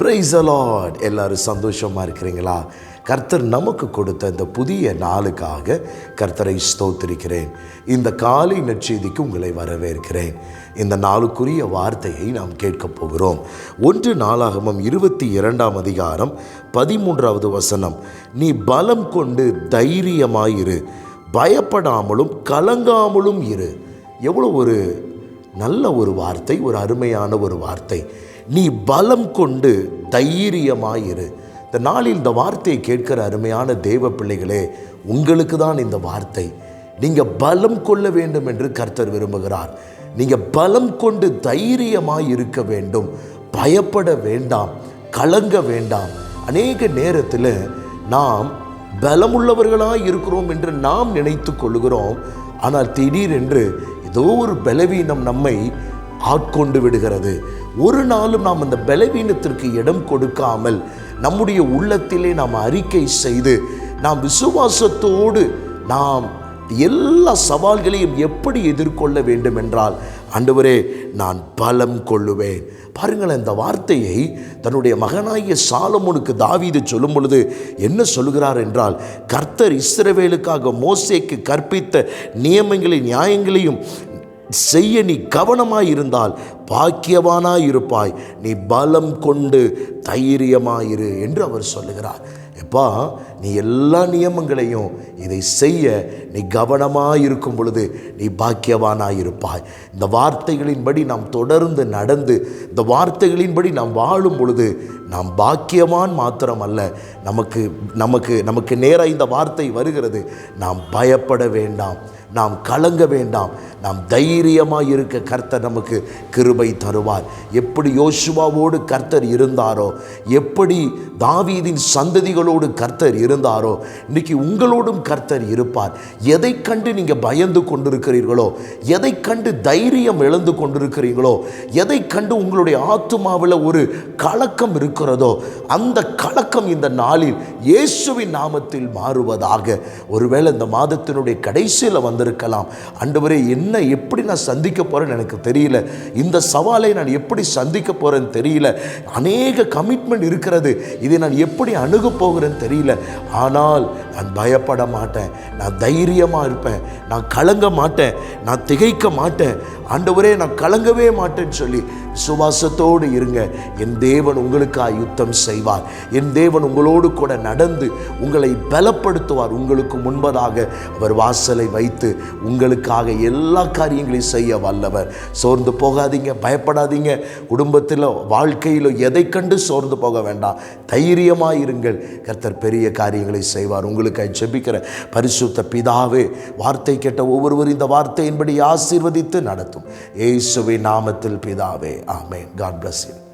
Praise the Lord. எல்லாரும் சந்தோஷமாக இருக்கிறீங்களா? கர்த்தர் நமக்கு கொடுத்த இந்த புதிய நாளுக்காக கர்த்தரை ஸ்தோத்திரிக்கிறேன். இந்த காலை நற்செய்திக்கு உங்களை வரவேற்கிறேன். இந்த நாளுக்குரிய வார்த்தையை நாம் கேட்கப் போகிறோம். 1 நாளாகமம் 22ஆம் அதிகாரம் 13வது வசனம். நீ பலம் கொண்டு தைரியமாயிரு, பயப்படாமலும் கலங்காமலும் இரு. எவ்வளோ ஒரு நல்ல ஒரு வார்த்தை, ஒரு அருமையான ஒரு வார்த்தை. நீ பலம் கொண்டு தைரியமாயிரு. இந்த நாளில் இந்த வார்த்தையை கேட்கிற அருமையான தேவ பிள்ளைகளே, உங்களுக்கு தான் இந்த வார்த்தை. நீங்கள் பலம் கொள்ள வேண்டும் என்று கர்த்தர் விரும்புகிறார். நீங்கள் பலம் கொண்டு தைரியமாய் இருக்க வேண்டும். பயப்பட வேண்டாம், கலங்க வேண்டாம். அநேக நேரத்தில் நாம் பலமுள்ளவர்களாய் இருக்கிறோம் என்று நாம் நினைத்து கொள்கிறோம். ஆனால் திடீரென்று ஏதோ ஒரு பலவீனம் நம்மை ஆட்கொண்டு விடுகிறது. ஒரு நாளும் நாம் அந்த பலவீனத்திற்கு இடம் கொடுக்காமல் நம்முடைய உள்ளத்திலே நாம் அறிக்கை செய்து நாம் விசுவாசத்தோடு நாம் எல்லா சவால்களையும் எப்படி எதிர்கொள்ள வேண்டும் என்றால், ஆண்டவரே நான் பலம் கொள்ளுவேன். பாருங்கள், இந்த வார்த்தையை தன்னுடைய மகனாகிய சாலமோனுக்கு தாவீது சொல்லும் பொழுது என்ன சொல்கிறார் என்றால், கர்த்தர் இஸ்ரவேலுக்காக மோசேக்கு கற்பித்த நியமங்களையும் நியாயங்களையும் செய்ய நீ கவனமாய் இருந்தால் பாக்கியவானாய் இருப்பாய். நீ பலம் கொண்டு தைரியமாயிரு என்று அவர் சொல்லுகிறார். எப்பா, நீ எல்லா நியமங்களையும் இதை செய்ய நீ கவனமாக இருக்கும் பொழுது நீ பாக்கியவானாய் இருப்பாய். இந்த வார்த்தைகளின்படி நாம் தொடர்ந்து நடந்து இந்த வார்த்தைகளின்படி நாம் வாழும் பொழுது நாம் பாக்கியவான் மாத்திரமல்ல, நமக்கு நமக்கு நமக்கு நேராக இந்த வார்த்தை வருகிறது. நாம் பயப்பட வேண்டாம், நாம் கலங்க வேண்டாம், நாம் தைரியமாக இருக்க கர்த்தர் நமக்கு கிருபை தருவார். எப்படி யோசுவாவோடு கர்த்தர் இருந்தாரோ, எப்படி தாவீதின் சந்ததிகளோடு கர்த்தர் இருந்தாரோ, இன்றைக்கி உங்களோடும் கர்த்தர் இருப்பார். எதை கண்டு நீங்கள் பயந்து கொண்டிருக்கிறீர்களோ, எதை கண்டு தைரியம் இழந்து கொண்டிருக்கிறீர்களோ, எதை கண்டு உங்களுடைய ஆத்துமாவில் ஒரு கலக்கம் இருக்கிறதோ, அந்த கலக்கம் இந்த நாளில் இயேசுவின் நாமத்தில் மாறுவதாக. ஒருவேளை இந்த மாதத்தினுடைய கடைசியில் வந்திருக்கலாம். ஆண்டவரே, என்ன எப்படி நான் சந்திக்க போகிறேன்னு எனக்கு தெரியல, இந்த சவாலை நான் எப்படி சந்திக்க போகிறேன்னு தெரியல, அநேக கமிட்மெண்ட் இருக்கிறது, இதை நான் எப்படி அணுக போகிறேன்னு தெரியல. ஆனால் நான் பயப்பட மாட்டேன், நான் தைரியமாக இருப்பேன், நான் கலங்க மாட்டேன், நான் திகைக்க மாட்டேன். ஆண்டவரே, நான் கலங்கவே மாட்டேன்னு சொல்லி விசுவாசத்தோடு இருங்க. என் தேவன் உங்களுக்காக யுத்தம் செய்வார். என் தேவன் உங்களோடு கூட நடந்து உங்களை பலப்படுத்துவார். உங்களுக்கு முன்பதாக அவர் வாசலை வைத்து உங்களுக்காக எல்லா காரியங்களையும் செய்ய வல்லவர். சோர்ந்து போகாதீங்க, பயப்படாதீங்க. குடும்பத்தில் வாழ்க்கையில் எதை கண்டு சோர்ந்து போக வேண்டாம், தைரியமாக இருங்கள். கர்த்தர் பெரிய காரியங்களை செய்வார். உங்களுக்காக ஜெபிக்கிற பரிசுத்த பிதாவே, வார்த்தை கேட்ட ஒவ்வொருவரும் இந்த வார்த்தையின்படி ஆசீர்வதித்து நடத்தும். இயேசுவின் நாமத்தில் பிதாவே, ஆமென். God bless you.